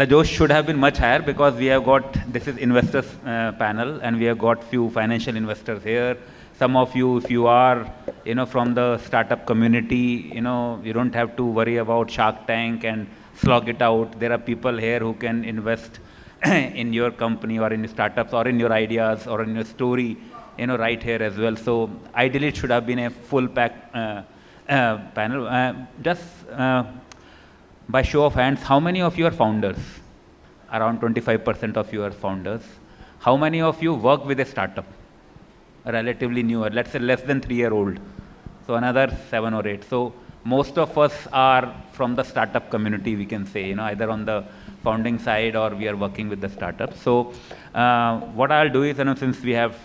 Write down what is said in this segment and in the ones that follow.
the Josh should have been much higher because we have got, this is investors panel, and we have got few financial investors here. Some of you, if you are, from the startup community, you don't have to worry about Shark Tank and slog it out. There are people here who can invest in your company or in your startups or in your ideas or in your story, right here as well. So ideally it should have been a full pack panel. Just by show of hands, how many of you are founders? Around 25% of you are founders. How many of you work with a startup? Relatively newer, let's say less than 3-year-old. So another 7 or 8. So most of us are from the startup community, we can say, either on the founding side or we are working with the startups. So what I'll do is, since we have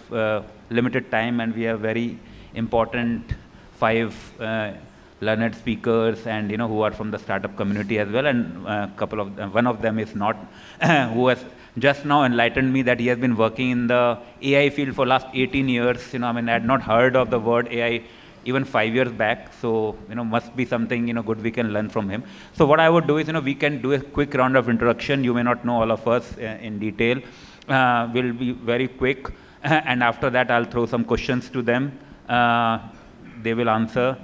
limited time and we have very important 5 learned speakers and who are from the startup community as well, and one of them is not, who has just now enlightened me that he has been working in the AI field for last 18 years. I had not heard of the word AI even 5 years back. So, must be something, good we can learn from him. So what I would do is, we can do a quick round of introduction. You may not know all of us in detail. We'll be very quick. And after that, I'll throw some questions to them. They will answer.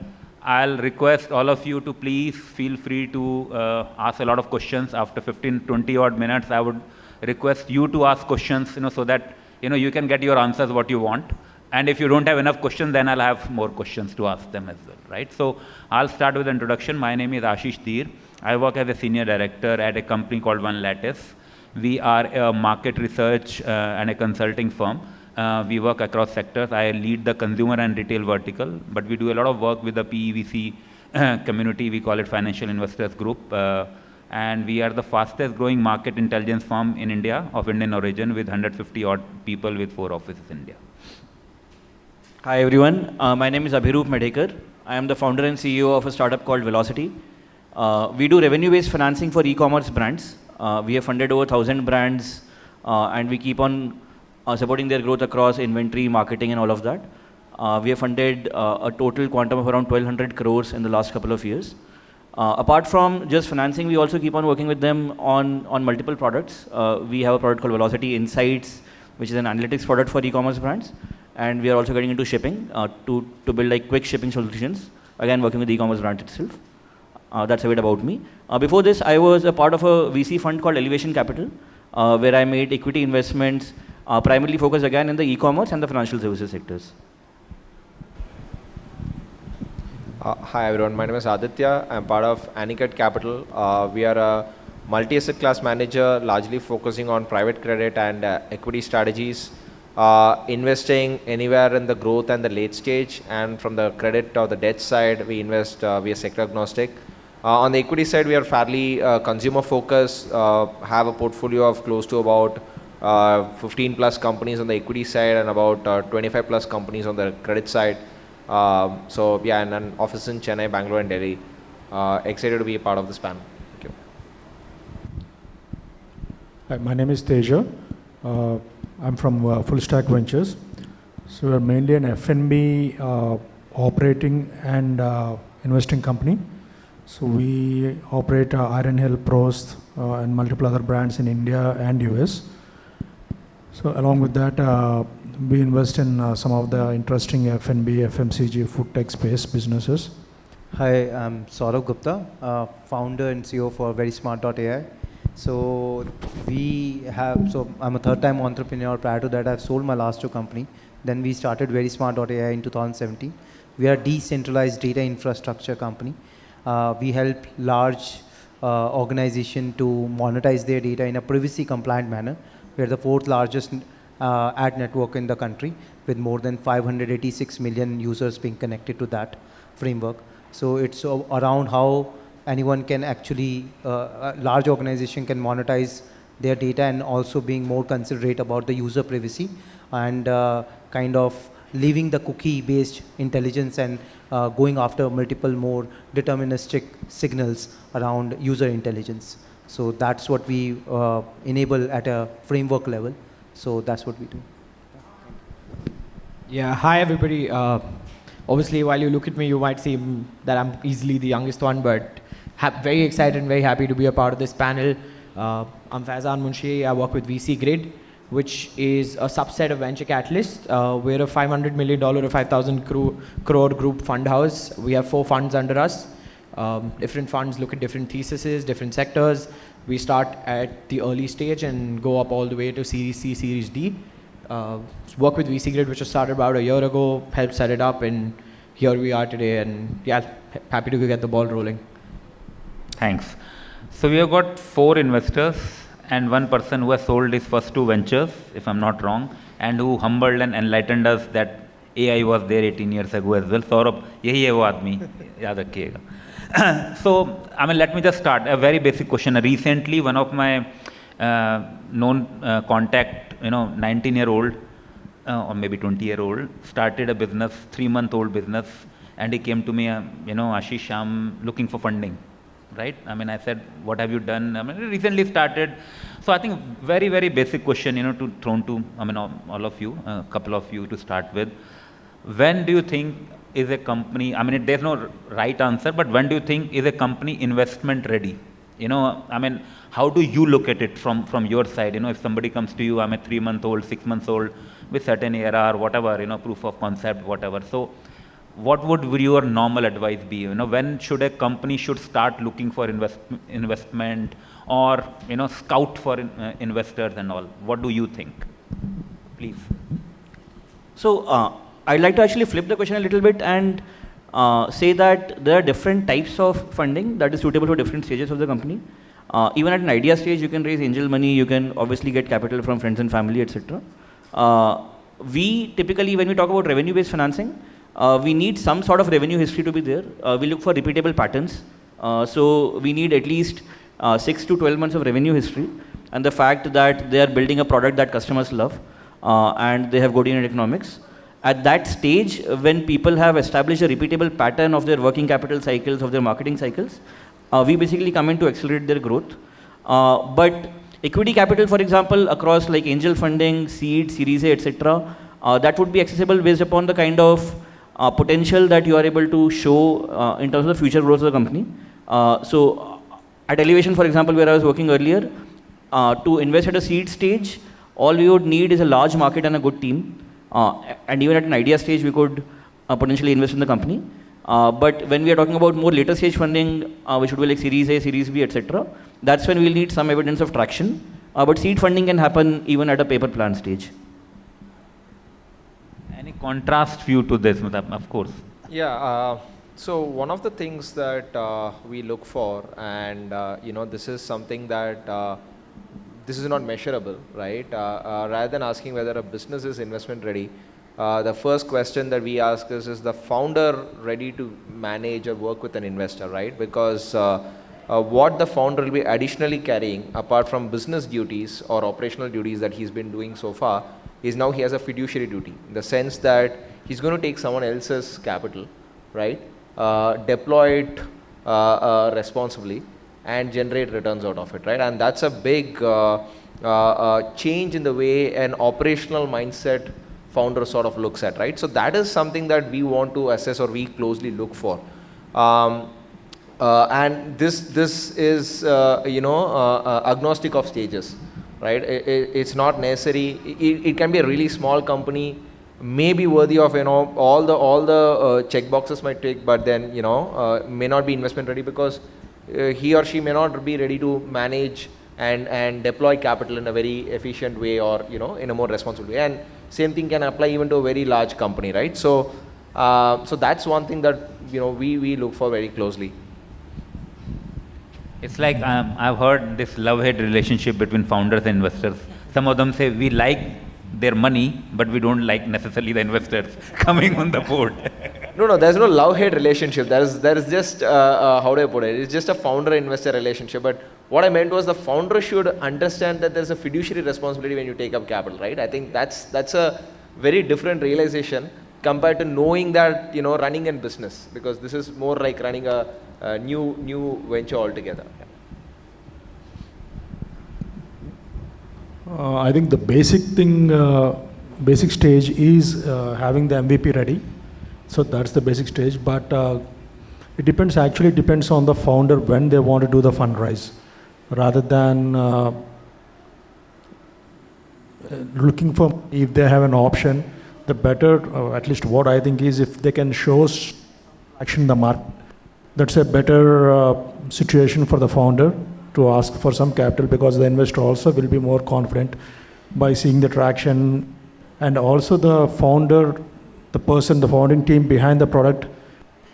I'll request all of you to please feel free to ask a lot of questions. After 15-20 odd minutes, I would request you to ask questions, so that, you can get your answers what you want. And if you don't have enough questions, then I'll have more questions to ask them as well, right? So I'll start with the introduction. My name is Ashish Dhir. I work as a senior director at a company called One Lattice. We are a market research and a consulting firm. We work across sectors. I lead the consumer and retail vertical, but we do a lot of work with the PEVC community. We call it Financial Investors Group. And we are the fastest growing market intelligence firm in India of Indian origin with 150 odd people with 4 offices in India. Hi everyone, my name is Abhiroop Medhekar. I am the founder and CEO of a startup called Velocity. We do revenue-based financing for e-commerce brands. We have funded over 1,000 brands and we keep on supporting their growth across inventory, marketing and all of that. We have funded a total quantum of around 1,200 crores in the last couple of years. Apart from just financing, we also keep on working with them on multiple products. We have a product called Velocity Insights, which is an analytics product for e-commerce brands. And we are also getting into shipping to build like quick shipping solutions. Again, working with the e-commerce brand itself. That's a bit about me. Before this, I was a part of a VC fund called Elevation Capital, where I made equity investments, primarily focused again in the e-commerce and the financial services sectors. Hi everyone, my name is Adithya. I'm part of Anicut Capital. We are a multi-asset class manager, largely focusing on private credit and equity strategies, investing anywhere in the growth and the late stage. And from the credit or the debt side, we invest, we are sector agnostic. On the equity side, we are fairly consumer focused, have a portfolio of close to about 15 plus companies on the equity side and about 25 plus companies on the credit side. So yeah, and an office in Chennai, Bangalore and Delhi. Excited to be a part of this panel. Thank you. Hi, my name is Teja. I'm from Full Stack Ventures. So we're mainly an F&B operating and investing company. So we operate Iron Hill, Prost and multiple other brands in India and US. So along with that, we invest in some of the interesting F&B, FMCG, food tech space businesses. Hi, I'm Saurabh Gupta, founder and CEO for Verismart.ai. So I'm a third-time entrepreneur. Prior to that, I've sold my last 2 companies. Then we started Verismart.ai in 2017. We are a decentralized data infrastructure company. We help large organizations to monetize their data in a privacy-compliant manner. We are the 4th largest ad network in the country with more than 586 million users being connected to that framework. So it's around how anyone can actually, a large organization can monetize their data and also being more considerate about the user privacy and kind of leaving the cookie-based intelligence and going after multiple more deterministic signals around user intelligence. So that's what we enable at a framework level. So that's what we do. Yeah, hi everybody. Obviously, while you look at me, you might seem that I'm easily the youngest one, but very excited and very happy to be a part of this panel. I'm Faizan Munshi. I work with VC Grid, which is a subset of venture catalysts. We're a $500 million or 5,000 crore group fund house. We have 4 funds under us. Different funds look at different theses, different sectors. We start at the early stage and go up all the way to Series C, Series D. Work with VC Grid, which was started about a year ago, helped set it up, and here we are today, and yeah, happy to get the ball rolling. Thanks. So we have got 4 investors and 1 person who has sold his first 2 ventures, if I'm not wrong, and who humbled and enlightened us that AI was there 18 years ago as well. Saurabh, yahi hai wo aadmi, yaad rakhiyega. So, I mean, let me just start. A very basic question. Recently, one of my known contact, 19-year-old or maybe 20-year-old, started a business, 3-month-old business, and he came to me, Ashish, I'm looking for funding. Right? I mean, I said, what have you done? I mean, recently started. So I think very, very basic question, to thrown to, all of you, a couple of you to start with. When do you think is a company, there's no right answer, but when do you think is a company investment ready? How do you look at it from your side? If somebody comes to you, I'm a 3-month-old, 6 months old with certain ARR, whatever, proof of concept, whatever. So what would your normal advice be? When should a company should start looking for investment or, scout for investors and all? What do you think? Please. So I'd like to actually flip the question a little bit and say that there are different types of funding that is suitable for different stages of the company. Even at an idea stage, you can raise angel money, you can obviously get capital from friends and family, etc. We typically, when we talk about revenue-based financing, we need some sort of revenue history to be there. We look for repeatable patterns. So we need at least 6 to 12 months of revenue history, and the fact that they are building a product that customers love and they have good unit economics. At that stage, when people have established a repeatable pattern of their working capital cycles, of their marketing cycles, we basically come in to accelerate their growth. But equity capital, for example, across like angel funding, seed, Series A, etc., that would be accessible based upon the kind of potential that you are able to show in terms of the future growth of the company. So at Elevation, for example, where I was working earlier, to invest at a seed stage, all we would need is a large market and a good team. And even at an idea stage, we could potentially invest in the company. But when we are talking about more later stage funding, which would be like Series A, Series B, etc., that's when we'll need some evidence of traction. But seed funding can happen even at a paper plan stage. Any contrast view to this, of course? Yeah, so one of the things that we look for, and this is something that this is not measurable, right? Rather than asking whether a business is investment ready, the first question that we ask is the founder ready to manage or work with an investor, right? Because what the founder will be additionally carrying, apart from business duties or operational duties that he's been doing so far, is now he has a fiduciary duty, in the sense that he's going to take someone else's capital, right? Deploy it responsibly and generate returns out of it, right? And that's a big change in the way an operational mindset founder sort of looks at, right? So that is something that we want to assess or we closely look for. And this is agnostic of stages, right? It's not necessary. It can be a really small company, may be worthy of all the check boxes might take, but then may not be investment ready because he or she may not be ready to manage and deploy capital in a very efficient way or in a more responsible way. And same thing can apply even to a very large company, right? So so that's one thing that we look for very closely. It's like I've heard this love-hate relationship between founders and investors. Some of them say we like their money, but we don't like necessarily the investors coming on the board. No, there's no love-hate relationship. There is just, how do I put it? It's just a founder-investor relationship. But what I meant was the founder should understand that there's a fiduciary responsibility when you take up capital, right? I think that's a very different realization compared to knowing that, running a business, because this is more like running a new venture altogether. I think the basic thing, basic stage is having the MVP ready. So that's the basic stage, but it depends on the founder when they want to do the fundraise. rather than looking for, if they have an option, the better, at least what I think is, if they can show action in the market, that's a better situation for the founder to ask for some capital, because the investor also will be more confident by seeing the traction. And also the founder, the person, the founding team behind the product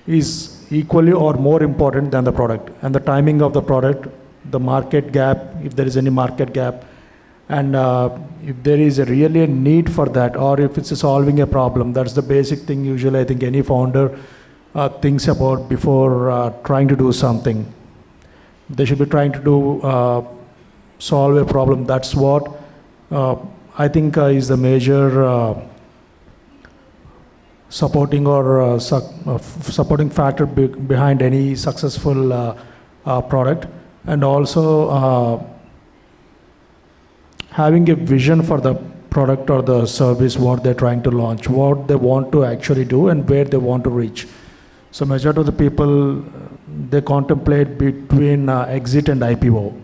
is equally or more important than the product. And the timing of the product, the market gap, if there is any market gap, and if there is really a need for that, or if it's solving a problem, that's the basic thing usually I think any founder thinks about before trying to do something. They should be trying to do solve a problem. That's what I think is the major supporting or supporting factor behind any successful product. And also having a vision for the product or the service, what they're trying to launch, what they want to actually do, and where they want to reach. So majority of the people, they contemplate between exit and IPO.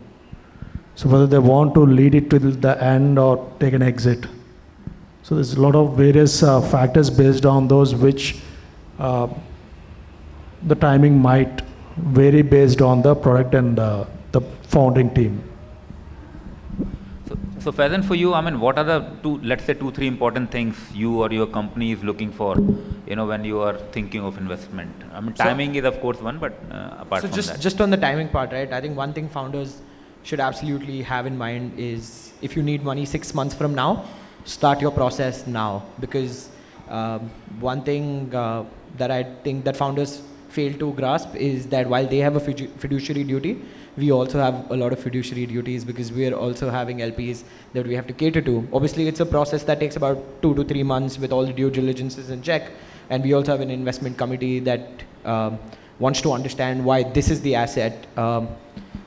So whether they want to lead it to the end or take an exit. So there's a lot of various factors based on those, which the timing might vary based on the product and the founding team. So Faizan, for you, I mean, what are the let's say 2-3 important things you or your company is looking for, when you are thinking of investment? I mean, timing is of course one, but apart from that. Just on the timing part, right? I think one thing founders should absolutely have in mind is, if you need money 6 months from now, start your process now. Because one thing that I think that founders fail to grasp is that while they have a fiduciary duty, we also have a lot of fiduciary duties, because we are also having LPs that we have to cater to. Obviously, it's a process that takes about 2 to 3 months with all the due diligences in check. And we also have an investment committee that wants to understand why this is the asset.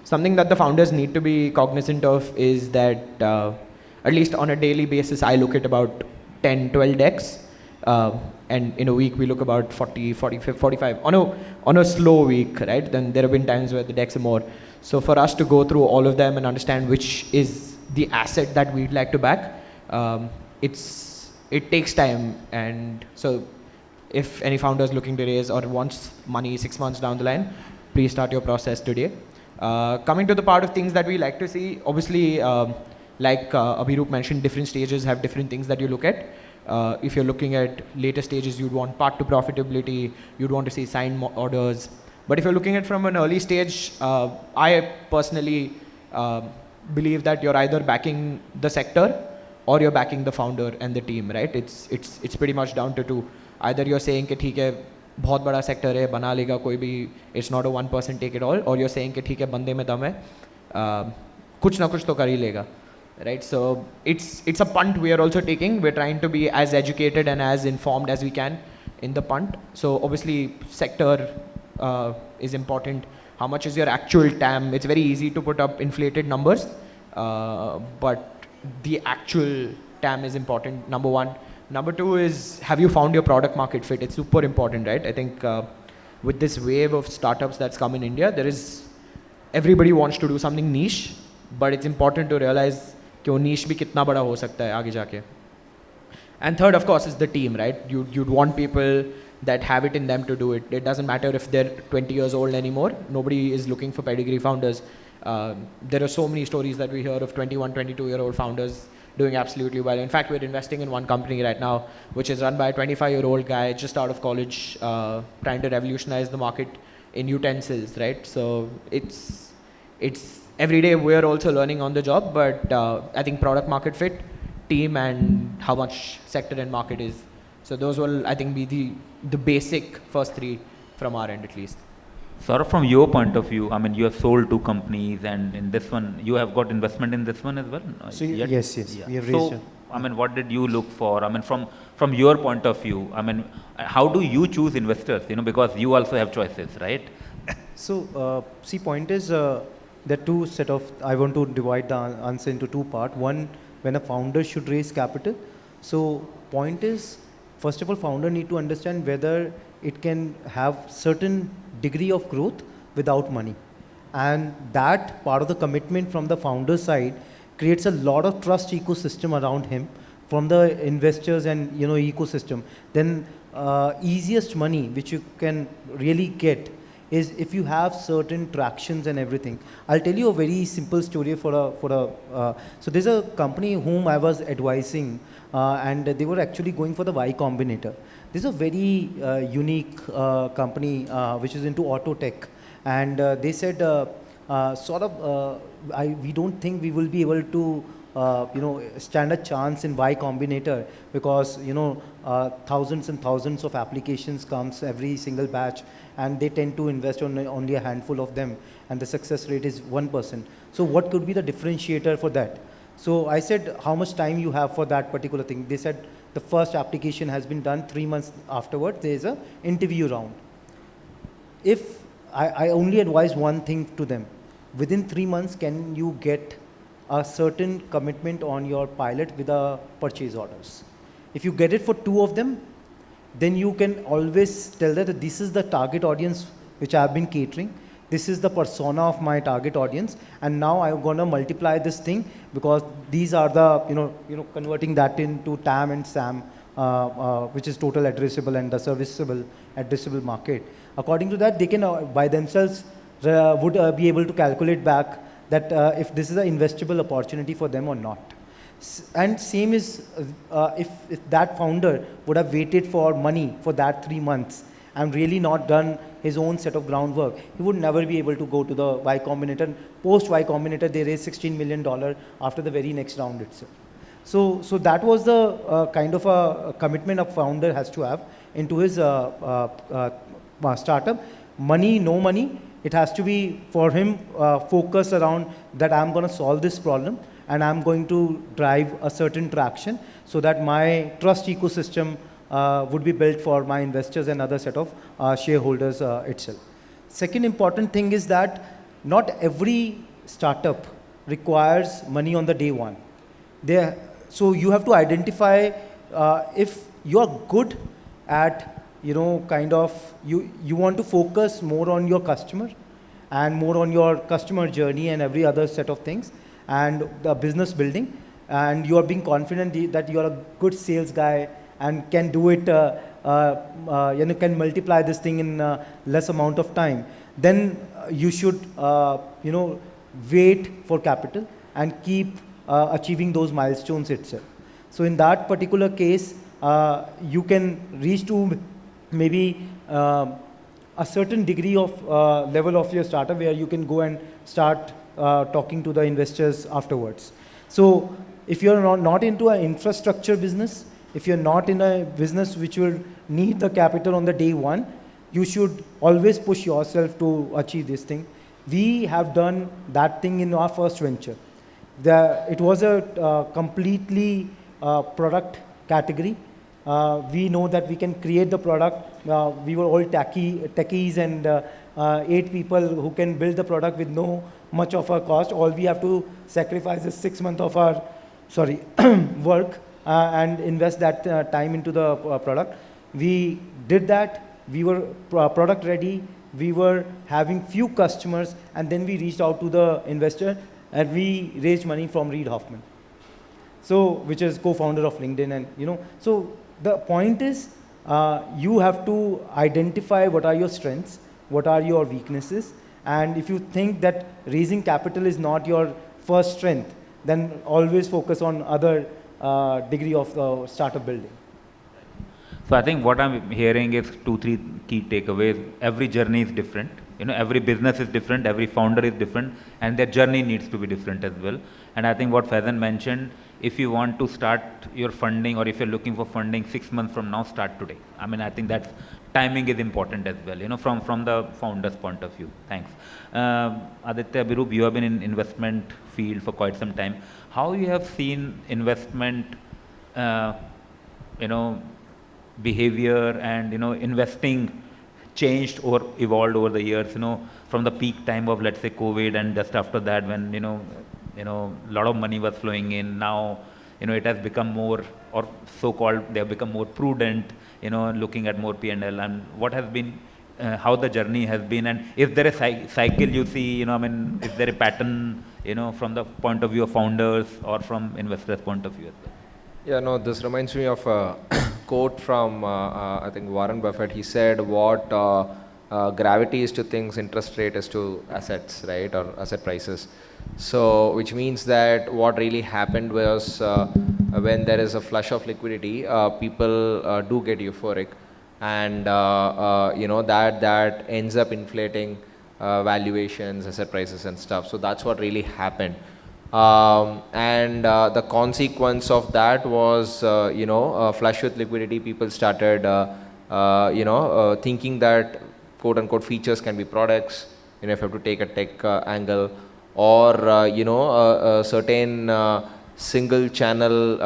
Something that the founders need to be cognizant of is that at least on a daily basis, I look at about 10, 12 decks. And in a week, we look about 40, 45. On a slow week, right? Then there have been times where the decks are more. So for us to go through all of them and understand which is the asset that we'd like to back, it takes time. And so if any founder is looking to raise or wants money 6 months down the line, please start your process today. Coming to the part of things that we like to see, obviously, like Abhiroop mentioned, different stages have different things that you look at. If you're looking at later stages, you'd want path to profitability, you'd want to see signed orders. But if you're looking at from an early stage, I personally believe that you're either backing the sector or you're backing the founder and the team, right? It's pretty much down to two. Either you're saying कि ठीक है बहुत बड़ा sector है बना लेगा कोई भी, it's not a 1% take it all, or you're saying कि ठीक है बंदे में दम है कुछ ना कुछ तो कर ही लेगा. Right, so it's a punt we are also taking. We're trying to be as educated and as informed as we can in the punt. So obviously sector is important. How much is your actual TAM? It's very easy to put up inflated numbers, but the actual TAM is important, number one. Number two is, have you found your product market fit? It's super important, right? I think with this wave of startups that's come in India, everybody wants to do something niche, but it's important to realize कि वो niche भी कितना बड़ा हो सकता है आगे जाके. And third, of course, is the team, right? You'd want people that have it in them to do it. It doesn't matter if they're 20 years old anymore. Nobody is looking for pedigree founders. There are so many stories that we hear of 21, 22-year-old founders doing absolutely well. In fact, we're investing in one company right now, which is run by a 25-year-old guy just out of college, trying to revolutionize the market in utensils, right? So it's every day we're also learning on the job, but I think product market fit, team, and how much sector and market is. So those will, I think, be the basic first three from our end at least. Saurabh, from your point of view, I mean, you have sold 2 companies, and in this one, you have got investment in this one as well? So yes, yeah. We have raised. So, I mean, what did you look for? I mean, from your point of view, I mean, how do you choose investors? Because you also have choices, right? So, see, point is, there are two set of, I want to divide the answer into 2 parts. One, when a founder should raise capital. So point is, first of all, founder need to understand whether it can have certain degree of growth without money. And that part of the commitment from the founder side creates a lot of trust ecosystem around him from the investors and ecosystem. Then easiest money which you can really get is if you have certain tractions and everything. I'll tell you a very simple story so there's a company whom I was advising and they were actually going for the Y Combinator. This is a very unique company which is into auto tech, and they said we don't think we will be able to stand a chance in Y Combinator because thousands and thousands of applications comes every single batch, and they tend to invest on only a handful of them, and the success rate is 1%. So what could be the differentiator for that? So I said, how much time you have for that particular thing? They said the first application has been done, 3 months afterwards there is a interview round. If I only advise one thing to them, within 3 months can you get a certain commitment on your pilot with the purchase orders. If you get it for 2 of them, then you can always tell that this is the target audience which I have been catering. This is the persona of my target audience, and now I'm gonna multiply this thing because these are the converting that into TAM and SAM, which is total addressable and the serviceable addressable market. According to that, they can by themselves would be able to calculate back that if this is an investable opportunity for them or not. And same is if that founder would have waited for money for that 3 months and really not done his own set of groundwork, he would never be able to go to the Y Combinator. Post Y Combinator, they raised $16 million after the very next round itself. So that was the kind of a commitment a founder has to have into his startup. Money, no money, it has to be for him focused around that I'm going to solve this problem and I'm going to drive a certain traction so that my trust ecosystem would be built for my investors and other set of shareholders itself. Second important thing is that not every startup requires money on the day one. So you have to identify if you are good at you want to focus more on your customer and more on your customer journey and every other set of things and the business building, and you are being confident that you are a good sales guy and can do it, can multiply this thing in less amount of time, then you should, wait for capital and keep achieving those milestones itself. So in that particular case, you can reach to maybe a certain degree of level of your startup where you can go and start talking to the investors afterwards. So if you're not into an infrastructure business, if you're not in a business which will need the capital on the day one, you should always push yourself to achieve this thing. We have done that thing in our first venture. It was a completely product category. We know that we can create the product. We were all techies and 8 people who can build the product with no much of a cost. All we have to sacrifice is 6 months of our work and invest that time into the product. We did that. We were product ready. We were having few customers, and then we reached out to the investor and we raised money from Reid Hoffman, which is co-founder of LinkedIn. And so the point is, you have to identify what are your strengths, what are your weaknesses, and if you think that raising capital is not your first strength, then always focus on other degree of startup building. So I think what I'm hearing is 2-3 key takeaways. Every journey is different. Every business is different, every founder is different, and their journey needs to be different as well. And I think what Faizan mentioned, if you want to start your funding or if you're looking for funding 6 months from now, start today. I mean, I think that timing is important as well, from the founder's point of view. Thanks. Adithya, Abhiroop, you have been in investment field for quite some time. How you have seen investment, behavior and, investing changed or evolved over the years, from the peak time of, let's say, COVID, and just after that when, a lot of money was flowing in. Now, it has become more, or so-called, they have become more prudent, looking at more P&L. And what has been how the journey has been, and is there a cycle you see, you know, I mean, is there a pattern, you know, from the point of view of founders or from investors' point of view as well? Yeah, no, this reminds me of a quote from, I think, Warren Buffett. He said, what gravity is to things, interest rate is to assets, right, or asset prices. So, which means that what really happened was when there is a flush of liquidity, people do get euphoric, and you know, that ends up inflating valuations, asset prices and stuff. So that's what really happened. And the consequence of that was, you know, flush with liquidity, people started, you know, thinking that quote unquote features can be products, you know, if you have to take a tech angle, or, you know, a certain single channel,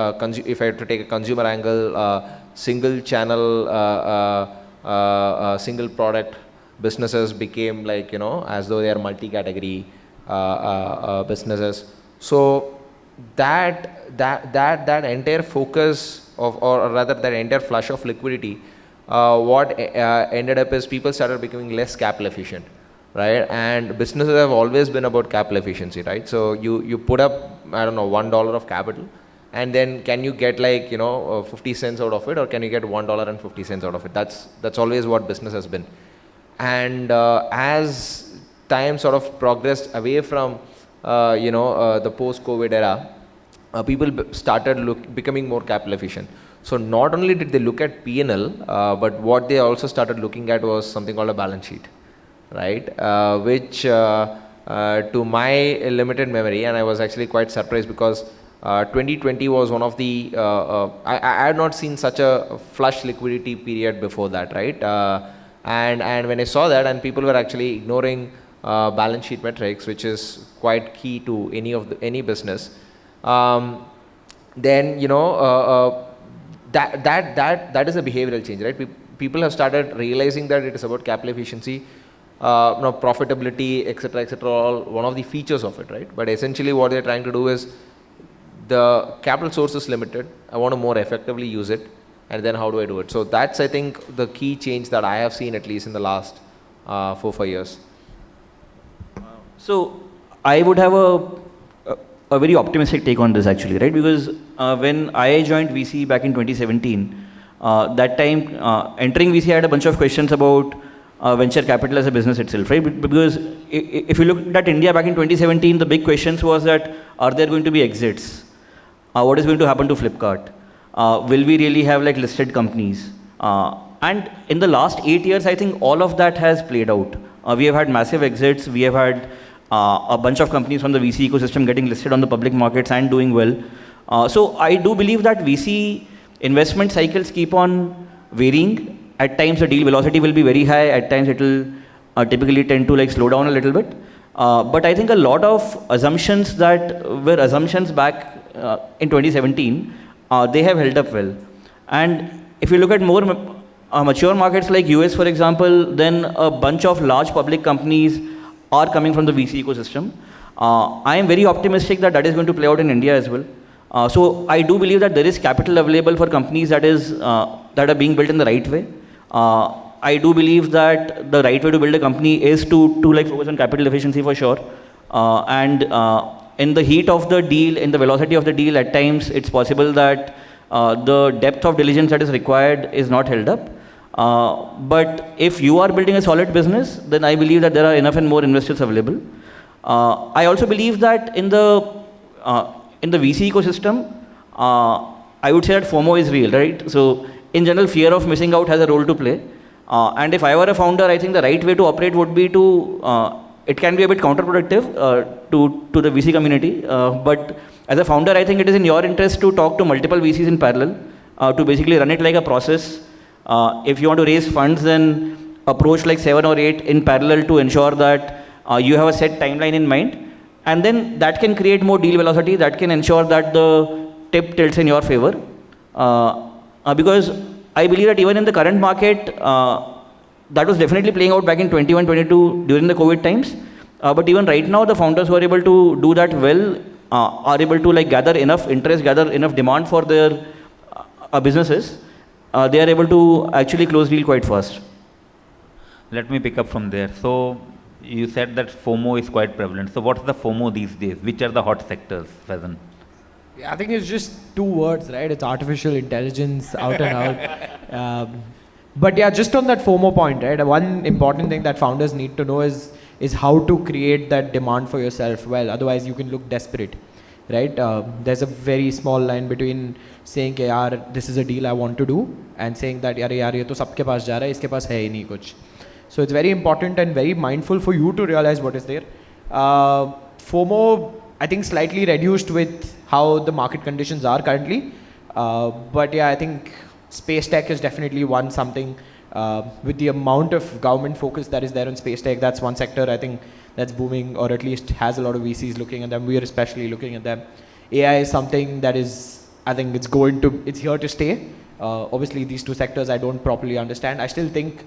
if I have to take a consumer angle, single channel, single product businesses became like, you know, as though they are multi-category businesses. So that entire focus of, or rather that entire flush of liquidity, what ended up is people started becoming less capital efficient, right? And businesses have always been about capital efficiency, right? So you put up, I don't know, $1 of capital, and then can you get like, you know, 50 cents out of it, or can you get $1.50 out of it? That's always what business has been. And as time sort of progressed away from you know, the post-COVID era, people started becoming more capital efficient. So not only did they look at P&L, but what they also started looking at was something called a balance sheet, right? Which to my limited memory, and I was actually quite surprised because 2020 was one of the, I had not seen such a flush liquidity period before that, right? And when I saw that, and people were actually ignoring balance sheet metrics, which is quite key to any business, then, you know, that is a behavioral change, right? People have started realizing that it is about capital efficiency, you know, profitability, etc., all one of the features of it, right? But essentially what they're trying to do is, the capital source is limited, I want to more effectively use it, and then how do I do it? So that's, I think, the key change that I have seen at least in the last 4-5 years. So I would have a very optimistic take on this actually, right? Because when I joined VC back in 2017, that time entering VC I had a bunch of questions about venture capital as a business itself, right? Because if you look at India back in 2017, the big questions was that, are there going to be exits? What is going to happen to Flipkart? Will we really have like listed companies? And in the last 8 years, I think all of that has played out. We have had massive exits. We have had a bunch of companies from the VC ecosystem getting listed on the public markets and doing well. So I do believe that VC investment cycles keep on varying. At times the deal velocity will be very high. At times it will typically tend to like slow down a little bit. But I think a lot of assumptions that were assumptions back in 2017, they have held up well. And if you look at more mature markets like US, for example, then a bunch of large public companies are coming from the VC ecosystem. I am very optimistic that that is going to play out in India as well. So I do believe that there is capital available for companies that are being built in the right way. I do believe that the right way to build a company is to like focus on capital efficiency for sure. And in the heat of the deal, in the velocity of the deal, at times it's possible that the depth of diligence that is required is not held up. But if you are building a solid business, then I believe that there are enough and more investors available. I also believe that in the VC ecosystem, I would say that FOMO is real, right? So in general, fear of missing out has a role to play. And if I were a founder, I think the right way to operate would be to, it can be a bit counterproductive to the VC community. But as a founder, I think it is in your interest to talk to multiple VCs in parallel, to basically run it like a process. If you want to raise funds, then approach like 7 or 8 in parallel to ensure that you have a set timeline in mind. And then that can create more deal velocity, that can ensure that the tip tilts in your favor. Because I believe that even in the current market, that was definitely playing out back in 21, 22 during the COVID times. But even right now, the founders who are able to do that well are able to like gather enough interest, gather enough demand for their businesses. They are able to actually close deal quite fast. let me pick up from there. So you said that FOMO is quite prevalent. So what's the FOMO these days? Which are the hot sectors, Faizan? Yeah, I think it's just two words, right? It's artificial intelligence out and out. But yeah, just on that FOMO point, right? One important thing that founders need to know is how to create that demand for yourself well. Otherwise, you can look desperate, right? There's a very small line between saying, कि यार, this is a deal I want to do, and saying that यार ये तो सबके पास जा रहा है, इसके पास है ही नहीं कुछ. So it's very important and very mindful for you to realize what is there. FOMO, I think, slightly reduced with how the market conditions are currently. But yeah, I think space tech is definitely one something with the amount of government focus that is there on space tech. That's one sector I think that's booming, or at least has a lot of VCs looking at them. We are especially looking at them. AI is something that is, I think it's here to stay. Obviously, these two sectors I don't properly understand. I still think,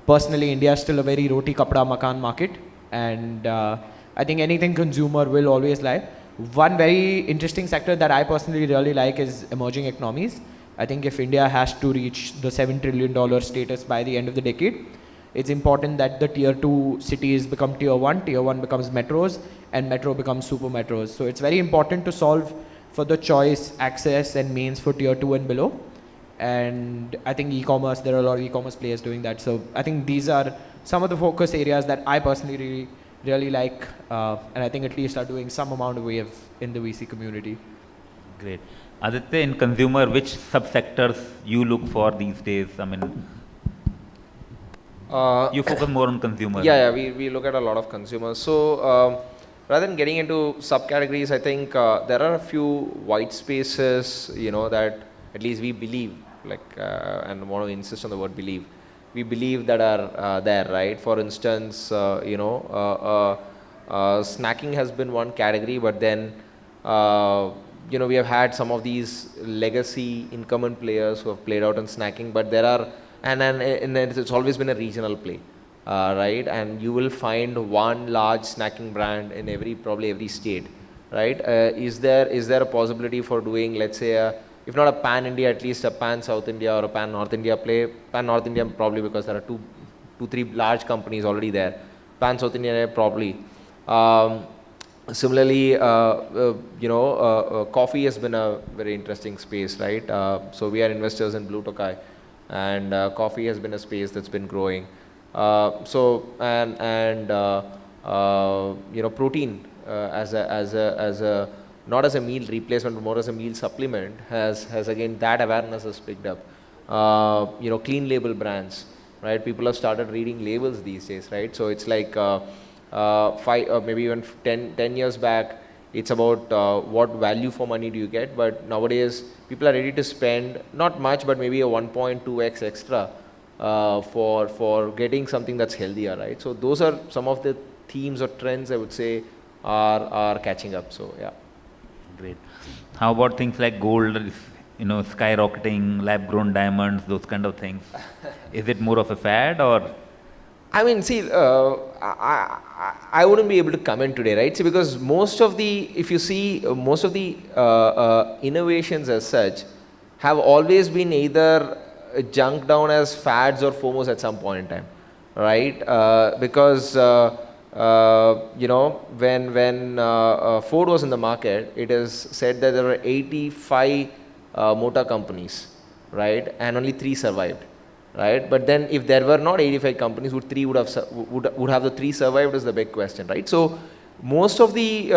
personally, India is still a very roti kapda makan market, and I think anything consumer will always lie. One very interesting sector that I personally really like is emerging economies. I think if India has to reach the $7 trillion status by the end of the decade, it's important that the tier 2 cities become tier 1 becomes metros, and metro becomes super metros. So it's very important to solve for the choice, access, and means for tier 2 and below. And I think e-commerce, there are a lot of e-commerce players doing that. So I think these are some of the focus areas that I personally really like, and I think at least are doing some amount of wave in the VC community. Great. Adithya, in consumer, which subsectors you look for these days? I mean, you focus more on consumer. Yeah, we look at a lot of consumers. So rather than getting into subcategories, I think there are a few white spaces, that at least we believe, and want to insist on the word believe. We believe that are there, right? For instance, snacking has been one category, but then we have had some of these legacy incumbent players who have played out in snacking, but there are, and it's always been a regional play, right? And you will find one large snacking brand in probably every state, right? Is there a possibility for doing, let's say, if not a pan-India, at least a pan-South India or a pan-North India play? Pan-North India probably, because there are two, three large companies already there. Pan-South India probably. Similarly, coffee has been a very interesting space, right? So we are investors in Blue Tokai, and coffee has been a space that's been growing. Protein as a not as a meal replacement, but more as a meal supplement, has again, that awareness has picked up. Clean label brands, right? People have started reading labels these days, right? So it's like 5 maybe even 10 years back, it's about what value for money do you get, but nowadays people are ready to spend not much, but maybe a 1.2x extra for getting something that's healthier, right? So those are some of the themes or trends I would say are catching up. So yeah. Great. How about things like gold, skyrocketing, lab-grown diamonds, those kind of things? Is it more of a fad, or? I mean, see, I wouldn't be able to comment today, right? See, because if you see, most of the innovations as such have always been either junked down as fads or FOMOs at some point in time, right? Because when Ford was in the market, it is said that there were 85 motor companies, right? And only 3 survived, right? But then if there were not 85 companies, would have the 3 survived is the big question, right? So most of the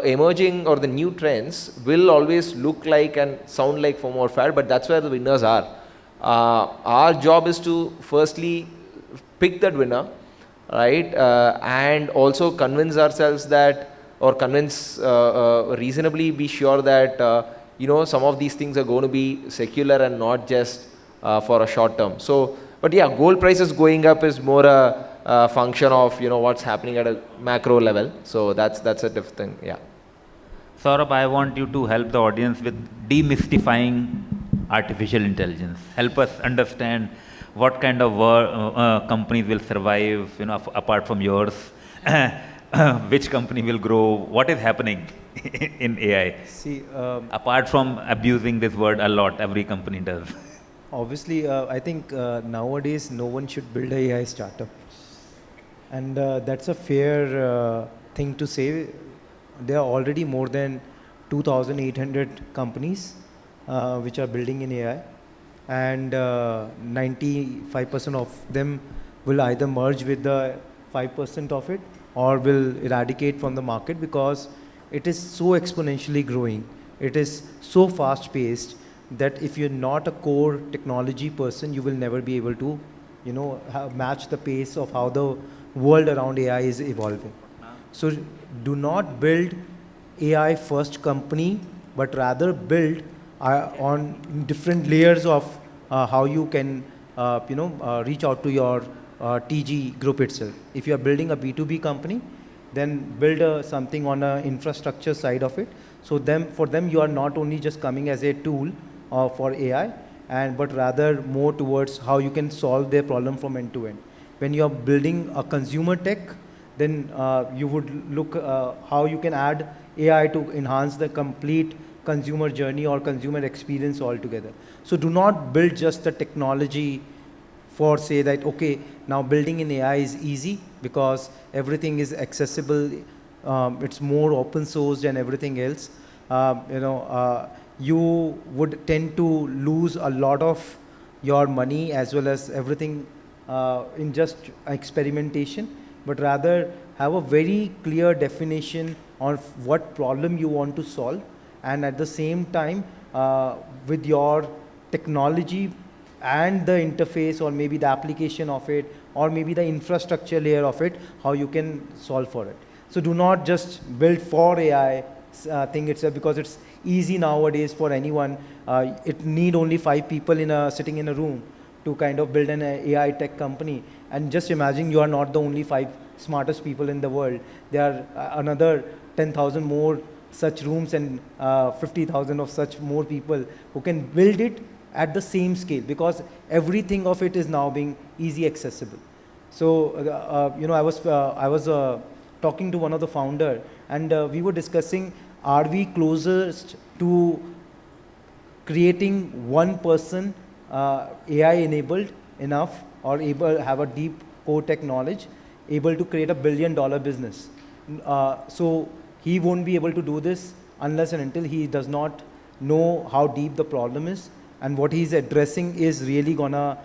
emerging or the new trends will always look like and sound like FOMO or fad, but that's where the winners are. Our job is to firstly pick that winner, right? And also convince ourselves that, or reasonably be sure that, some of these things are going to be secular and not just for a short term. So, but yeah, gold prices going up is more a function of, what's happening at a macro level. So that's a different thing, yeah. Saurabh, I want you to help the audience with demystifying artificial intelligence. Help us understand what kind of companies will survive, apart from yours. Which company will grow? What is happening in AI? See, apart from abusing this word a lot, every company does. Obviously, I think nowadays no one should build a AI startup. And that's a fair thing to say. There are already more than 2,800 companies which are building in AI, and 95% of them will either merge with the 5% of it or will eradicate from the market, because it is so exponentially growing. It is so fast paced that if you're not a core technology person, you will never be able to, match the pace of how the world around AI is evolving. So do not build AI first company, but rather build on different layers of how you can, reach out to your TG group itself. If you are building a B2B company, then build something on an infrastructure side of it. So for them, you are not only just coming as a tool for AI, but rather more towards how you can solve their problem from end to end. When you are building a consumer tech, then you would look how you can add AI to enhance the complete consumer journey or consumer experience altogether. So do not build just the technology for say that, okay, now building in AI is easy because everything is accessible, it's more open sourced and everything else. You would tend to lose a lot of your money as well as everything in just experimentation, but rather have a very clear definition on what problem you want to solve, and at the same time with your technology and the interface or maybe the application of it or maybe the infrastructure layer of it, how you can solve for it. So do not just build for AI thing itself, because it's easy nowadays for anyone. It need only 5 people sitting in a room to kind of build an AI tech company. And just imagine you are not the only 5 smartest people in the world. There are another 10,000 more such rooms and 50,000 of such more people who can build it at the same scale, because everything of it is now being easy accessible. So, I was talking to one of the founder, and we were discussing, are we closest to creating one person AI enabled enough or able have a deep core tech knowledge, able to create $1 billion business. So he won't be able to do this unless and until he does not know how deep the problem is, and what he's addressing is really gonna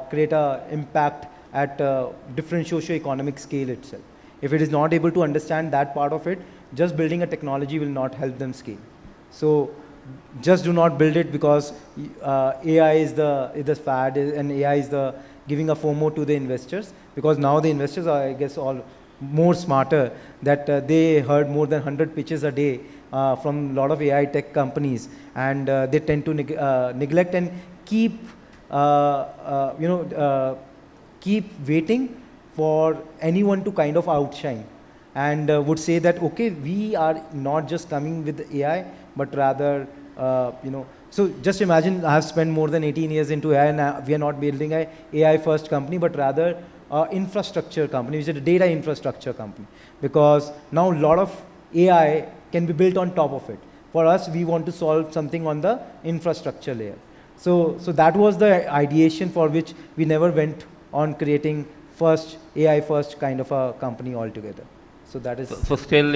create an impact at different socio-economic scale itself. If it is not able to understand that part of it, just building a technology will not help them scale. So just do not build it because AI is the fad, and AI is the giving a FOMO to the investors, because now the investors are, I guess, all more smarter, that they heard more than 100 pitches a day from a lot of AI tech companies, and they tend to neglect and keep keep waiting for anyone to kind of outshine, and would say that, okay, we are not just coming with AI, but rather, so just imagine I have spent more than 18 years into AI, and we are not building a AI first company, but rather infrastructure company, which is a data infrastructure company, because now a lot of AI can be built on top of it. For us, we want to solve something on the infrastructure layer. So that was the ideation for which we never went on creating AI first kind of a company altogether. So that is. So still,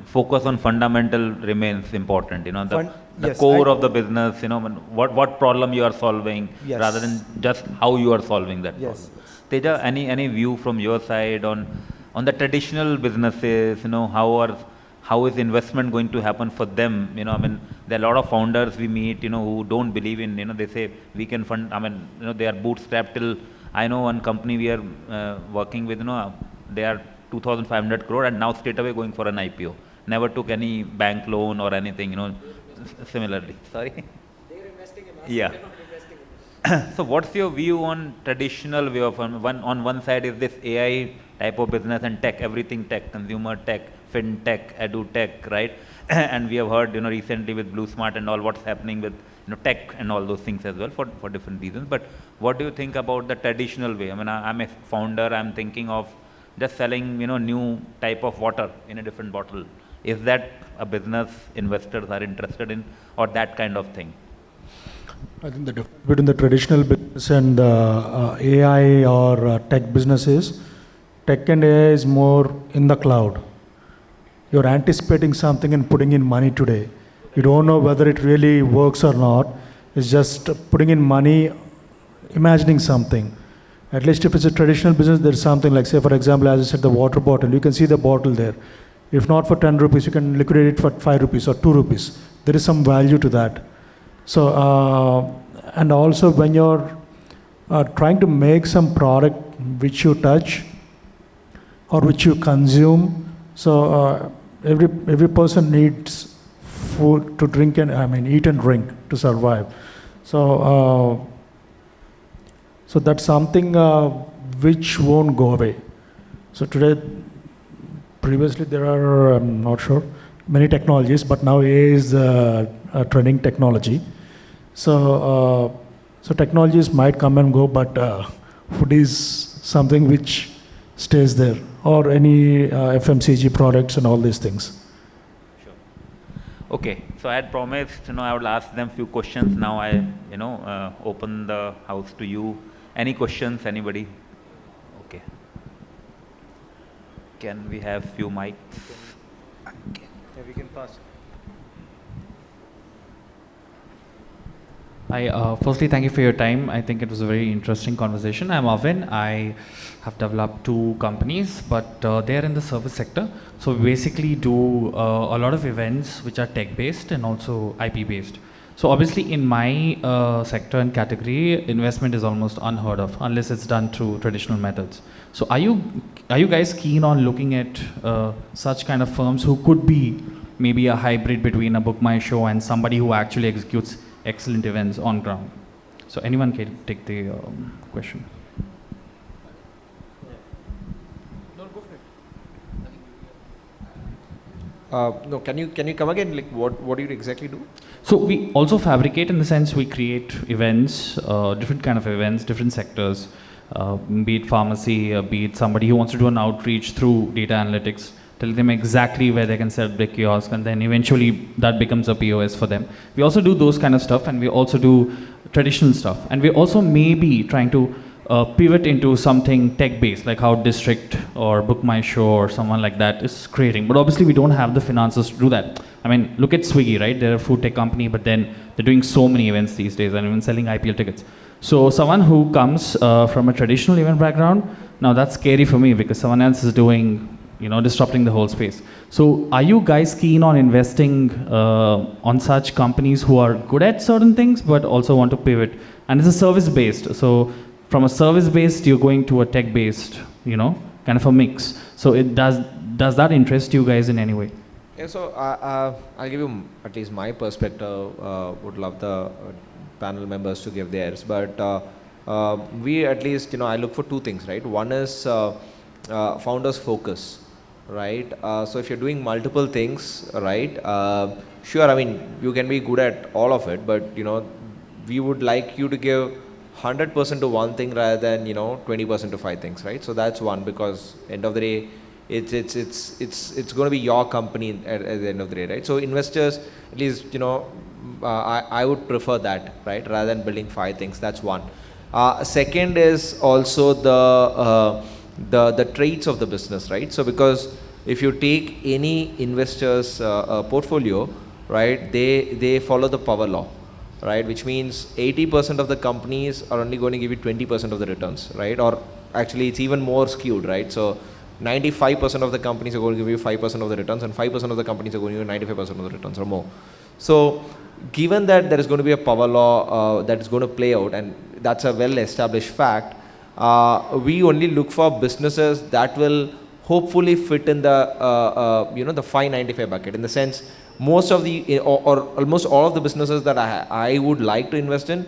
focus on fundamental remains important. The yes, core of the business. What problem you are solving, yes, rather than just how you are solving that yes, problem. Teja, any view from your side on the traditional businesses? How is investment going to happen for them? There are a lot of founders we meet, who don't believe in, they say we can fund. They are bootstrapped till. I know one company we are working with, they are 2,500 crore and now straight away going for an IPO. Never took any bank loan or anything, similarly. Sorry. They're investing in us. Yeah. They're not investing in us. So what's your view on traditional way of, on one side is this AI type of business and tech, everything tech, consumer tech, fintech, edu tech, right? And we have heard, recently with Bluesmart and all what's happening with, tech and all those things as well for different reasons. But what do you think about the traditional way? I'm a founder, I'm thinking of just selling, new type of water in a different bottle. Is that a business investors are interested in, or that kind of thing? I think the difference between the traditional business and AI or tech business is Tech and AI is more in the cloud. You're anticipating something and putting in money today. You don't know whether it really works or not. It's just putting in money, imagining something. At least if it's a traditional business, there's something like, say, for example, as I said, the water bottle. You can see the bottle there. If not for 10 rupees, you can liquidate it for 5 rupees or 2 rupees. There is some value to that. So, and also when you're trying to make some product which you touch or which you consume, so every person needs food to drink and eat and drink to survive. So so that's something which won't go away. So today, previously there are, I'm not sure, many technologies, but now AI is a trending technology. So so technologies might come and go, but food is something which stays there, or any FMCG products and all these things. Sure. Okay, so I had promised, I would ask them few questions. Now I, open the house to you. Any questions, anybody? Okay. Can we have few mics? Okay. Yeah, we can pass. Hi, firstly, thank you for your time. I think it was a very interesting conversation. I'm Avin. I have developed 2 companies, but they're in the service sector. So we basically do a lot of events which are tech-based and also IP-based. So obviously in my sector and category, investment is almost unheard of unless it's done through traditional methods. So are you guys keen on looking at such kind of firms who could be maybe a hybrid between a book my show and somebody who actually executes excellent events on ground? So anyone can take the question. No, can you come again? Like what do you exactly do? So we also fabricate, in the sense we create events, different kind of events, different sectors, be it pharmacy, be it somebody who wants to do an outreach through data analytics, tell them exactly where they can set up their kiosk, and then eventually that becomes a POS for them. We also do those kind of stuff, and we also do traditional stuff, and we also may be trying to pivot into something tech-based, like how District or Book My Show or someone like that is creating. But obviously we don't have the finances to do that. I mean, look at Swiggy, right? They're a food tech company, but then they're doing so many events these days and even selling IPL tickets. So someone who comes from a traditional event background, now that's scary for me because someone else is doing, disrupting the whole space. So are you guys keen on investing on such companies who are good at certain things but also want to pivot? And it's a service-based. So from a service-based, you're going to a tech-based, kind of a mix. So it does that interest you guys in any way? Yeah, so I'll give you at least my perspective. Would love the panel members to give theirs, but we at least, I look for 2 things, right? One is founders focus, right? So if you're doing multiple things, right? Sure, I mean, you can be good at all of it, but we would like you to give 100% to one thing rather than 20% to 5 things, right? So that's one, because end of the day, it's going to be your company at the end of the day, right? So investors, at least I would prefer that, right, rather than building 5 things. That's one. Second is also the traits of the business, right? So because if you take any investor's portfolio, right, they follow the power law, right, which means 80% of the companies are only going to give you 20% of the returns, right? Or actually it's even more skewed, right? So 95% of the companies are going to give you 5% of the returns, and 5% of the companies are going to give you 95% of the returns or more. So given that there is going to be a power law that is going to play out, and that's a well established fact, we only look for businesses that will hopefully fit in the the 595 bucket, in the sense most of the or almost all of the businesses that I would like to invest in,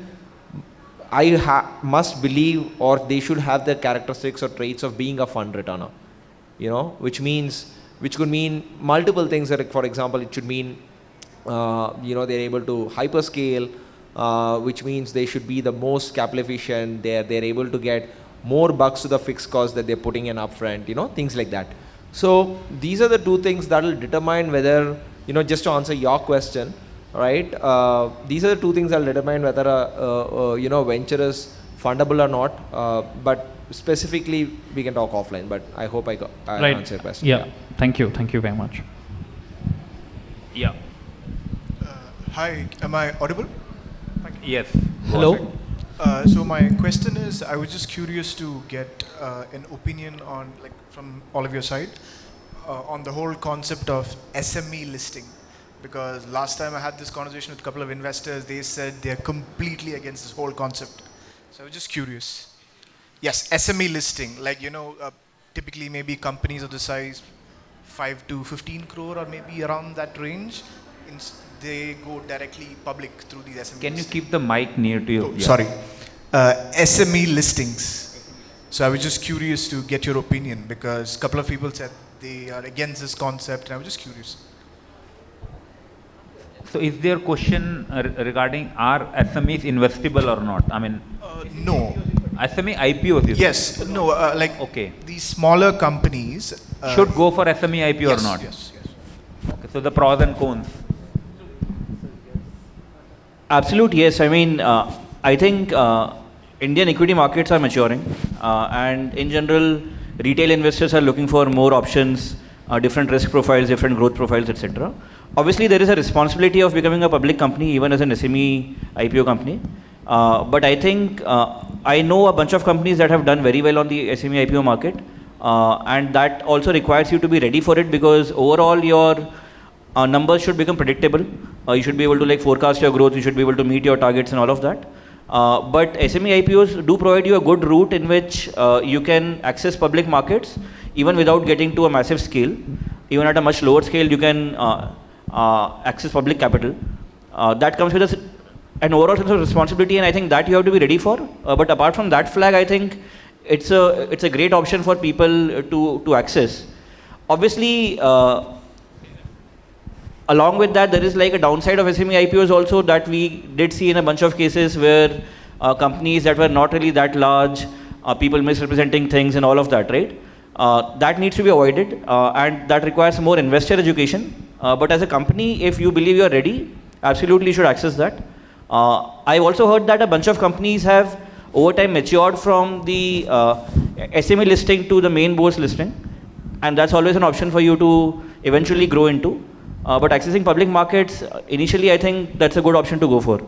I must believe, or they should have the characteristics or traits of being a fund returner, which could mean multiple things. Like for example, it should mean they're able to hyperscale, which means they should be the most capital efficient. They're able to get more bucks to the fixed cost that they're putting in upfront, things like that. So these are the 2 things that will determine whether, just to answer your question, right? These are the 2 things that will determine whether a venture is fundable or not. But specifically we can talk offline, but I hope I answered your question. Yeah. Thank you very much. Yeah. Hi, am I audible? Yes. Hello. So my question is, I was just curious to get an opinion on, like, from all of your side, on the whole concept of SME listing. Because last time I had this conversation with a couple of investors, they said they're completely against this whole concept. So I was just curious. Yes, SME listing, like, typically maybe companies of the size 5 to 15 crore or maybe around that range, they go directly public through these SME Can you listings. keep the mic near to you? Oh, sorry. SME listings. So I was just curious to get your opinion because a couple of people said they are against this concept and I was just curious. So is there a question regarding are SMEs investable or not? I mean, No. SME IPOs is Yes. No. Like okay. these smaller companies Should go for SME IPO yes, or not? Yes. Okay, so the pros and cons. Absolute yes. I mean, I think Indian equity markets are maturing, and in general, retail investors are looking for more options, different risk profiles, different growth profiles, etc. Obviously, there is a responsibility of becoming a public company, even as an SME IPO company. But I think I know a bunch of companies that have done very well on the SME IPO market, and that also requires you to be ready for it because overall your numbers should become predictable. You should be able to like forecast your growth. You should be able to meet your targets and all of that. But SME IPOs do provide you a good route in which you can access public markets even without getting to a massive scale. Even at a much lower scale, you can access public capital. That comes with an overall sense of responsibility, and I think that you have to be ready for. But apart from that flag, I think it's a great option for people to access. Obviously, along with that, there is like a downside of SME IPOs also that we did see in a bunch of cases where companies that were not really that large, people misrepresenting things and all of that, right? That needs to be avoided, and that requires more investor education. But as a company, if you believe you are ready, absolutely you should access that. I've also heard that a bunch of companies have over time matured from the SME listing to the main bourse listing, and that's always an option for you to eventually grow into. But accessing public markets, initially I think that's a good option to go for.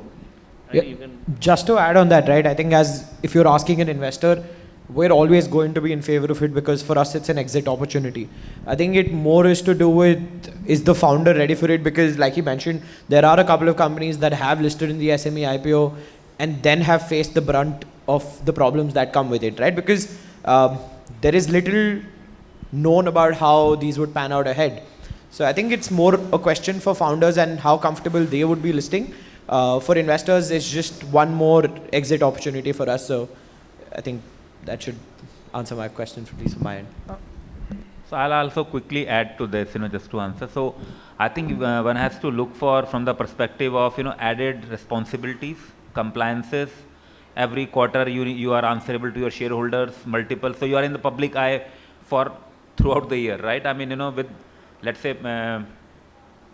Yeah. Just to add on that, right, I think if you're asking an investor, we're always going to be in favor of it because for us it's an exit opportunity. I think it more is to do with, is the founder ready for it? Because like you mentioned, there are a couple of companies that have listed in the SME IPO and then have faced the brunt of the problems that come with it, right? Because there is little known about how these would pan out ahead. So I think it's more a question for founders and how comfortable they would be listing. For investors, it's just one more exit opportunity for us. So I think that should answer my question, at least from my end. So I'll also quickly add to this, just to answer. So I think one has to look for from the perspective of, added responsibilities, compliances. Every quarter you are answerable to your shareholders, multiple. So you are in the public eye for throughout the year, right? I mean, with, let's say,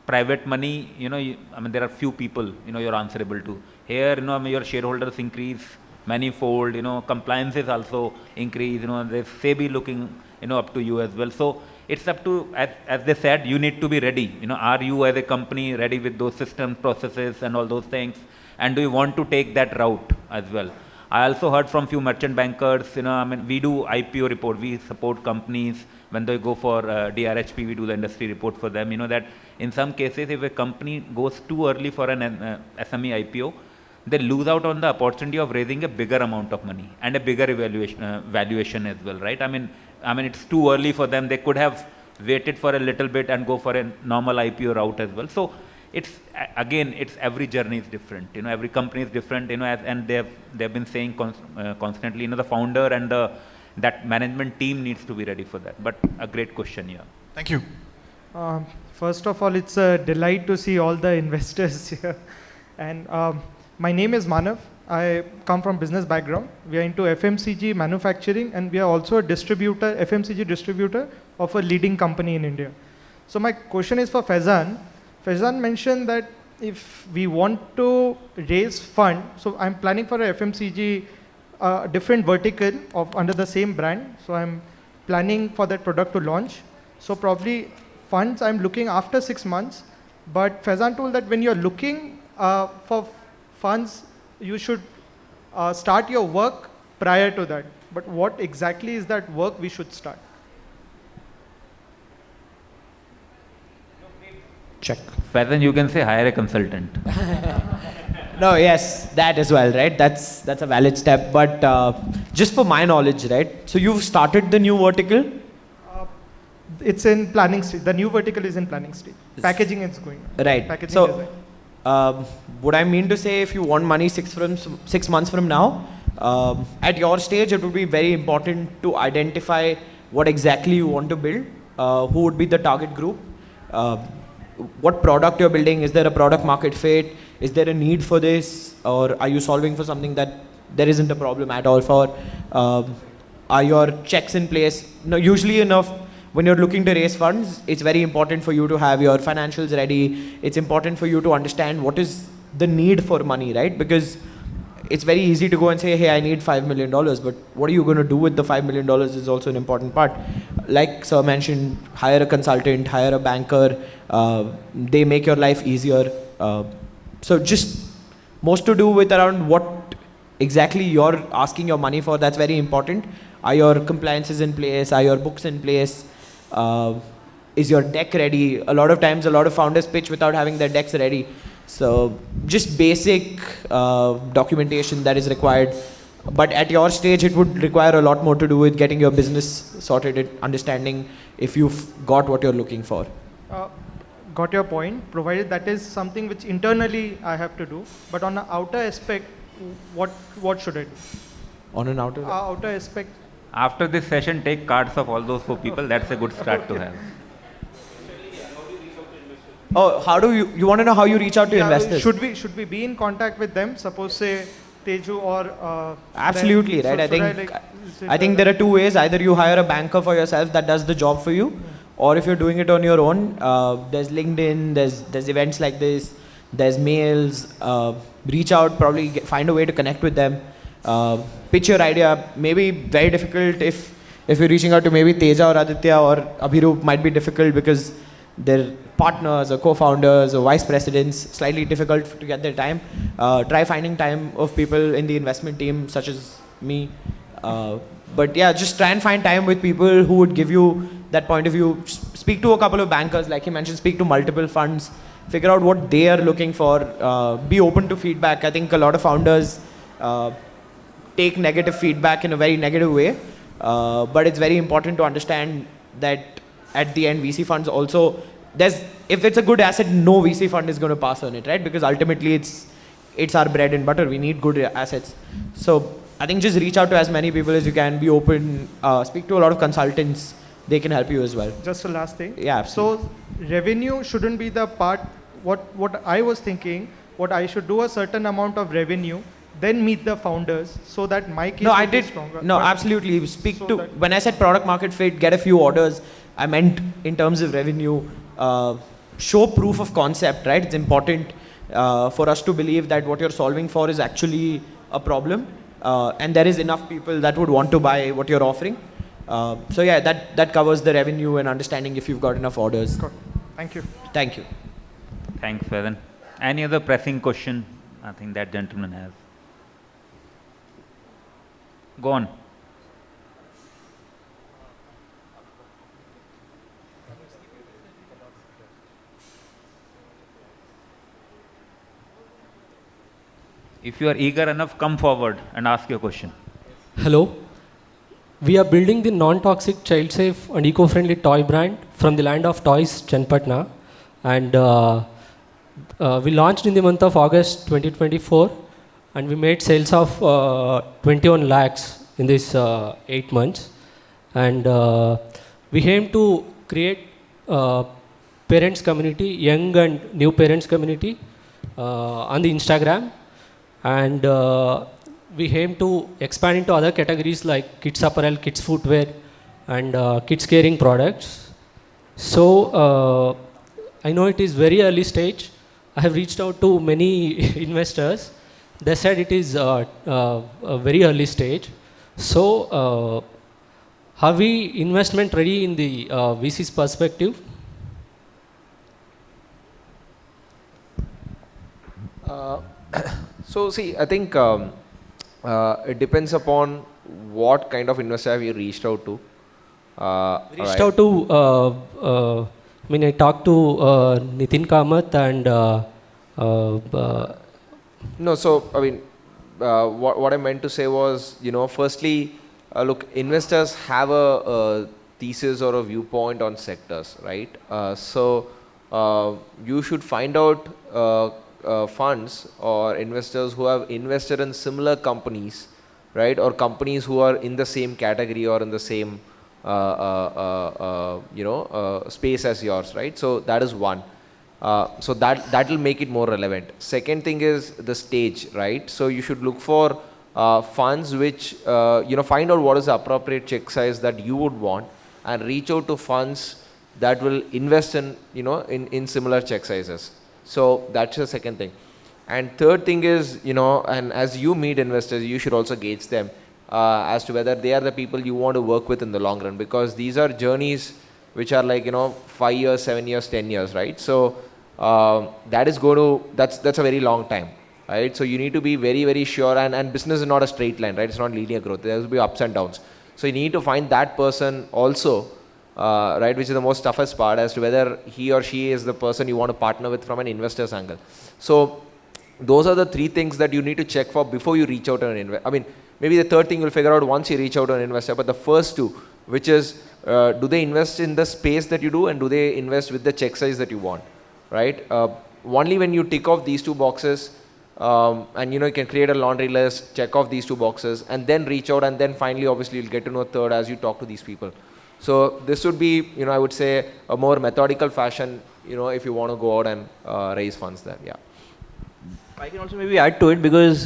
private money, there are few people, you're answerable to. Here, your shareholders increase manifold, compliances also increase, they say be looking, up to you as well. So it's up to, as they said, you need to be ready. Are you as a company ready with those systems, processes and all those things? And do you want to take that route as well? I also heard from few merchant bankers, we do IPO report, we support companies when they go for DRHP, we do the industry report for them, that in some cases, if a company goes too early for an SME IPO, they lose out on the opportunity of raising a bigger amount of money and a bigger valuation as well, right? I mean, it's too early for them. They could have waited for a little bit and go for a normal IPO route as well. So it's every journey is different. Every company is different. And they've been saying constantly, the founder and that management team needs to be ready for that. But a great question, yeah. Thank you. First of all, it's a delight to see all the investors here. And my name is Manav. I come from business background. We are into FMCG manufacturing, and we are also a distributor, FMCG distributor of a leading company in India. So my question is for Faizan. Faizan mentioned that if we want to raise fund, so I'm planning for a FMCG a different vertical of under the same brand. So I'm planning for that product to launch. So probably funds I'm looking after 6 months. But Faizan told that when you're looking for funds, you should start your work prior to that. But what exactly is that work we should start? Check. Faizan, you can say hire a consultant. No, yes, that as well, right? That's a valid step. But just for my knowledge, right? So you've started the new vertical? It's in planning stage. The new vertical is in planning stage. Packaging is going on. Right. Packaging So design. would I mean to say if you want money 6 months from now, at your stage, it would be very important to identify what exactly you want to build, who would be the target group, what product you're building, is there a product market fit, is there a need for this, or are you solving for something that there isn't a problem at all for, are your checks in place? No, usually enough, when you're looking to raise funds, it's very important for you to have your financials ready. It's important for you to understand what is the need for money, right? Because it's very easy to go and say, hey, I need $5 million, but what are you going to do with the $5 million is also an important part. Like Sir mentioned, hire a consultant, hire a banker, they make your life easier. So just most to do with around what exactly you're asking your money for, that's very important. Are your compliances in place? Are your books in place? Is your deck ready? A lot of times, a lot of founders pitch without having their decks ready. So just basic documentation that is required. But at your stage, it would require a lot more to do with getting your business sorted, understanding if you've got what you're looking for. Got your point, provided that is something which internally I have to do. But on the outer aspect, what should I do? On an outer? Outer aspect. After this session, take cards of all those 4 people. That's a good start to have. Oh, how do you want to know how you reach out to investors? Should we be in contact with them? Suppose say Teju or absolutely right. I think there are 2 ways. Either you hire a banker for yourself that does the job for you, or if you're doing it on your own, there's LinkedIn, there's events like this, there's mails. Reach out, probably find a way to connect with them. Pitch your idea. Maybe very difficult if you're reaching out to maybe Teja or Adithya or Abhiroop, might be difficult because they're partners or co-founders or vice presidents, slightly difficult to get their time. Try finding time of people in the investment team such as me. But yeah, just try and find time with people who would give you that point of view. Speak to a couple of bankers, like he mentioned, speak to multiple funds, figure out what they are looking for, be open to feedback. I think a lot of founders take negative feedback in a very negative way, but it's very important to understand that at the end VC funds also, if it's a good asset, no VC fund is going to pass on it, right? Because ultimately it's our bread and butter. We need good assets. So I think just reach out to as many people as you can, be open, speak to a lot of consultants. They can help you as well. Just a last thing. Yeah, absolutely. So revenue shouldn't be the part. What I was thinking, what I should do a certain amount of revenue, then meet the founders so that my case will be stronger. No, absolutely. Speak to, when I said product market fit, get a few orders, I meant in terms of revenue, show proof of concept, right? It's important for us to believe that what you're solving for is actually a problem, and there is enough people that would want to buy what you're offering. So yeah, that covers the revenue and understanding if you've got enough orders. Good. Thank you. Thank you. Thanks, Faizan. Any other pressing question? I think that gentleman has. Go on. If you are eager enough, come forward and ask your question. Hello. We are building the non-toxic, child-safe and eco-friendly toy brand from the land of toys, Chenpatna. And we launched in the month of August 2024. And we made sales of 21 lakhs in this 8 months. And we aim to create parents community, young and new parents community on the Instagram. And we aim to expand into other categories like kids apparel, kids footwear, and kids caring products. So I know it is very early stage. I have reached out to many investors. they said it is a very early stage. So, are we investment ready in the VC's perspective? So see, I think it depends upon what kind of investor have you reached out to. Reached out to, I mean, I talked to Nitin Kamath and no, so I mean, what I meant to say was, firstly, look, investors have a thesis or a viewpoint on sectors, right? So you should find out funds or investors who have invested in similar companies, right? Or companies who are in the same category or in the same space as yours, right? So that is one. So that will make it more relevant. Second thing is the stage, right? So you should look for funds which find out what is the appropriate check size that you would want, and reach out to funds that will invest in in similar check sizes. So that's the second thing. And third thing is, and as you meet investors, you should also gauge them as to whether they are the people you want to work with in the long run, because these are journeys which are like 5 years, 7 years, 10 years, right? So that's a very long time, right? So you need to be very, very sure, and business is not a straight line, right? It's not linear growth. There will be ups and downs. So you need to find that person also, right, which is the most toughest part, as to whether he or she is the person you want to partner with from an investor's angle. So those are the three things that you need to check for before you reach out to an investor. I mean, maybe the third thing you'll figure out once you reach out to an investor, but the first two, which is, do they invest in the space that you do, and do they invest with the check size that you want, right? Only when you tick off these two boxes, and you can create a laundry list, check off these two boxes, and then reach out, and then finally, obviously, you'll get to know a third as you talk to these people. So this would be, I would say, a more methodical fashion, if you want to go out and raise funds there. Yeah. I can also maybe add to it, because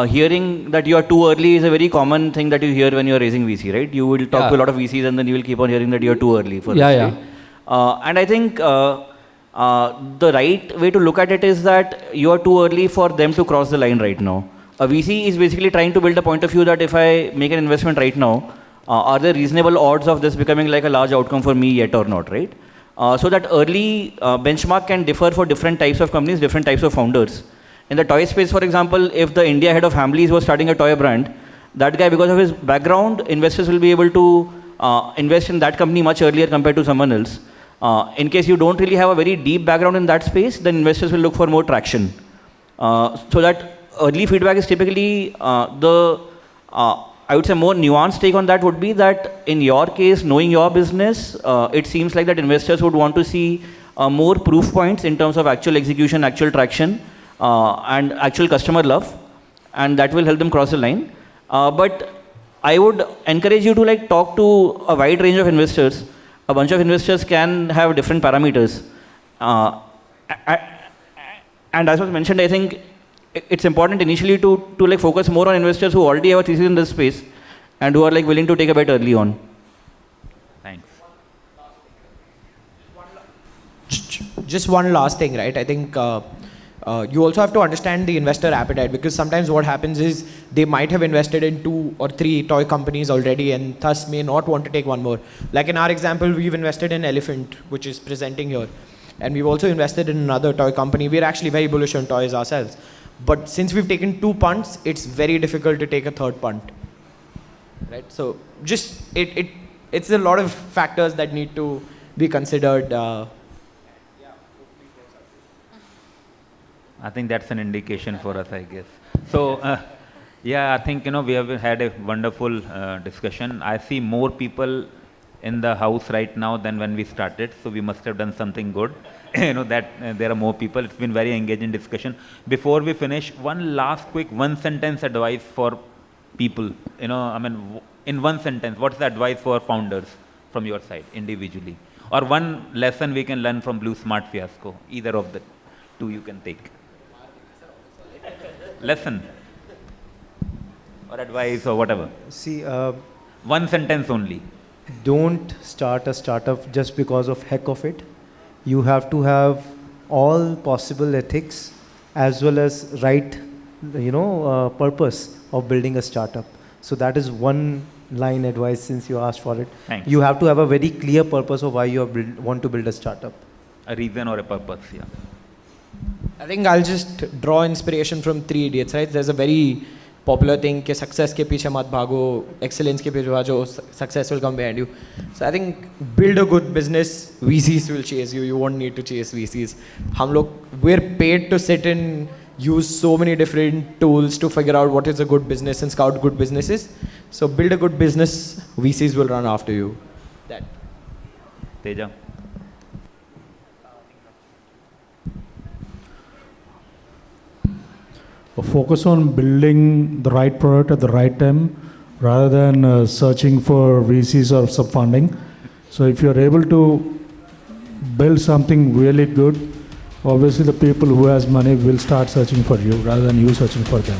hearing that you are too early is a very common thing that you hear when you are raising VC, right? You will talk to a lot of VCs, and then you will keep on hearing that you are too early for this, right? And I think the right way to look at it is that you are too early for them to cross the line right now. A VC is basically trying to build a point of view that if I make an investment right now, are there reasonable odds of this becoming like a large outcome for me yet or not, right? So that early benchmark can differ for different types of companies, different types of founders. In the toy space, for example, if the India head of Hamleys was starting a toy brand, that guy, because of his background, investors will be able to invest in that company much earlier compared to someone else. In case you don't really have a very deep background in that space, then investors will look for more traction. So that early feedback is typically I would say more nuanced take on that would be that in your case, knowing your business, it seems like that investors would want to see more proof points in terms of actual execution, actual traction, and actual customer love, and that will help them cross the line. But I would encourage you to talk to a wide range of investors. A bunch of investors can have different parameters. And as was mentioned, I think it's important initially to focus more on investors who already have a thesis in this space and who are willing to take a bet early on. Thanks. Just one last thing, right? I think you also have to understand the investor appetite, because sometimes what happens is they might have invested in 2 or 3 toy companies already and thus may not want to take one more. Like in our example, we've invested in Elephant, which is presenting here. And we've also invested in another toy company. We're actually very bullish on toys ourselves. But since we've taken 2 punts, it's very difficult to take a third punt. Right? So just it's a lot of factors that need to be considered. I think that's an indication for us, I guess. So, yeah, I think, we have had a wonderful discussion. I see more people in the house right now than when we started, so we must have done something good. That there are more people. It's been very engaging discussion. Before we finish, one last quick one-sentence advice for people. I mean, in one sentence, what's the advice for founders from your side, individually? Or one lesson we can learn from Blue Smart fiasco? Either of the 2 you can take. Lesson or advice or whatever. See, one sentence only. Don't start a startup just because of heck of it. You have to have all possible ethics as well as right, purpose of building a startup. So that is one line advice since you asked for it. Thanks. You have to have a very clear purpose of why you want to build a startup. A reason or a purpose, yeah. I think I'll just draw inspiration from Three Idiots, right? There's a very popular thing कि success के पीछे मत भागो, excellence के पीछे भागो, success will come behind you. So I think build a good business, VCs will chase you. You won't need to chase VCs. We're paid to sit and use so many different tools to figure out what is a good business and scout good businesses. So build a good business, VCs will run after you. That. Teja. Focus on building the right product at the right time rather than searching for VCs or sub-funding. So if you're able to build something really good, obviously the people who has money will start searching for you rather than you searching for them.